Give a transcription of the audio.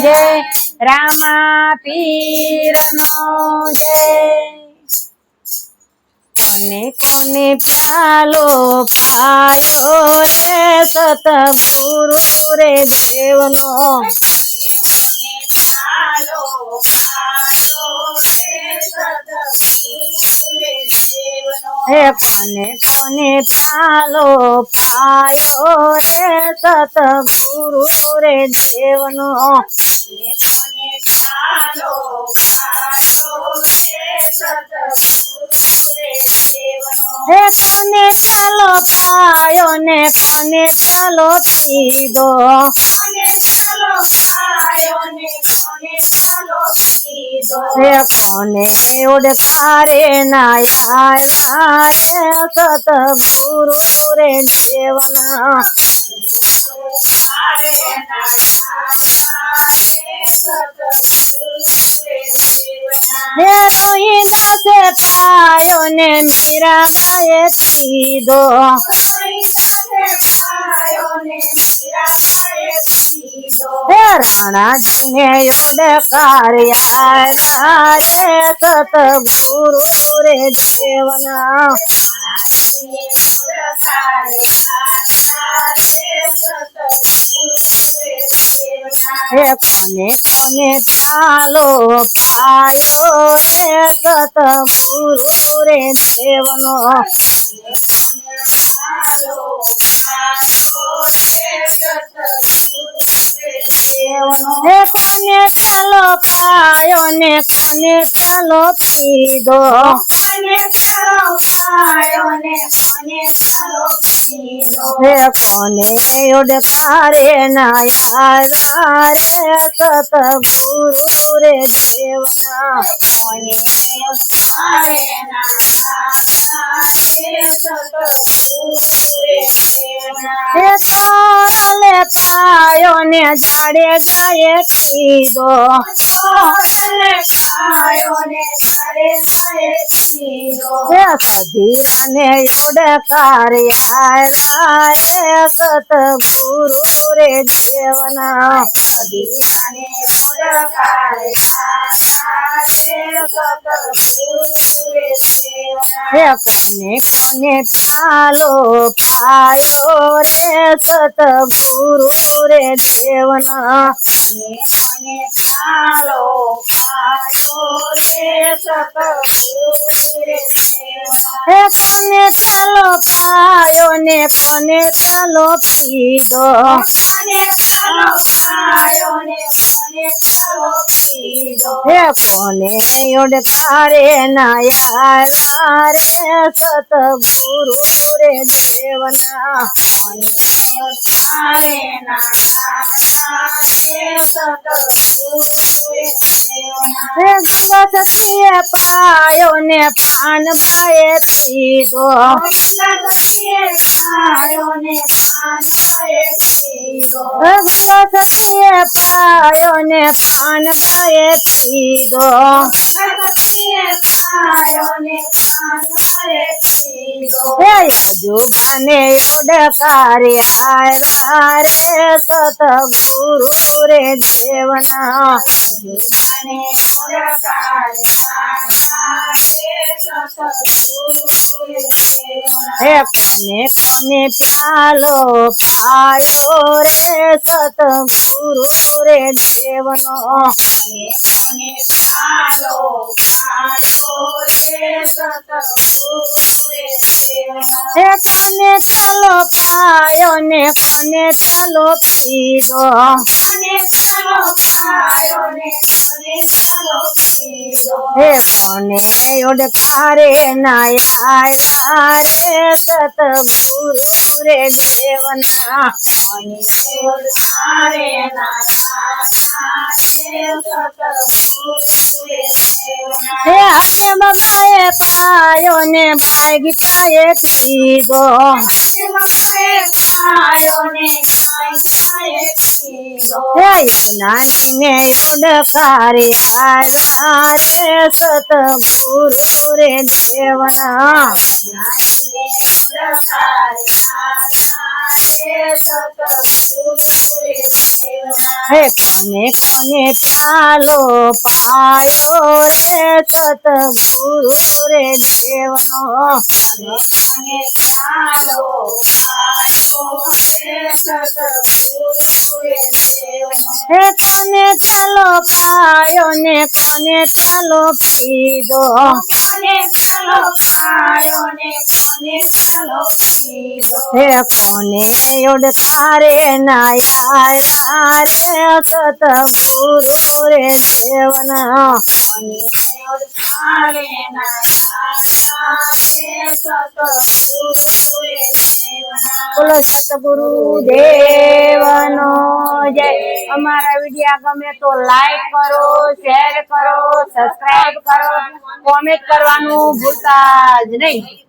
જય રામા પીરનો જય કોને કોને પ્યાલો પાયો રે સતગુરુ રે દેવનો હે કોને કોને પ્યાલો પાયો રે સતગુરુ રે દેવનો હે કોને પ્યાલો પાયો ને કોને પ્યાલો પીધો હે કોને ઓડકારે નાયા રે સતગુરુ રે દેવના હે રોહિદાસે પાયો ને મીરાબાએ પીધો હે રાણાજીને ઓડકાર્યા રે સતગુરુ રે દેવના હે કોને કોને પ્યાલો પાયો રે સતગુરુ રે દેવનો હે કોને પ્યાલો પાયો ને કોને પ્યાલો પીધો હે કોને ઓડકારે નાયા રે સતગુરુ રે દેવના હે તોરલે પાયો ને જાડે ગાયે પીધો હે સધીરાને ઓડકાર્યા રે સતગુરુ રે દેવના હે કોને કોને પ્યાલો પાયો રે સતગુરુ રે દેવના હે કોને પ્યાલો પાયો ને કોને પ્યાલો પીધો હે કોને ઓડકારે નાયા રે સતગુરુ રે દેવના હે ગંગા સતીએ પાયો ને પાનબાએ પીધો હે ગંગા સતીએ પાયો ને પાનબાએ પીધો હે યજુબાને ઓડકાર્યા રે સતગુરુ રે દેવના હે કોને કોને પ્યાલો પાયો રે સતગુરુ રે દેવનો હે કોને પ્યાલો પાયો ને કોને પ્યાલો પીધો હે કોને ઓડકારે નાયા રે સતગુરુ રે દેવના હે હકે બબાએ પાયો ને ભાઈ ગીતાએ પીધો હે યમુનાજીને ઓડકાર્યા રે સતગુરુ રે દેવના હે કોને કોને પ્યાલો પાયો રે સતગુરુ રે દેવનો હે કોને પ્યાલો પાયો ને કોને પ્યાલો પીધો હે કોને ઓડકારે નાયા રે સતગુરુ રે દેવના બોલો સતગુરુ દેવનો જય। અમારા વિડીયો ગમે તો લાઈક કરો, શેર કરો, સબસ્ક્રાઇબ કરો, કોમેન્ટ કરવાનું ભૂલતા જ નહીં।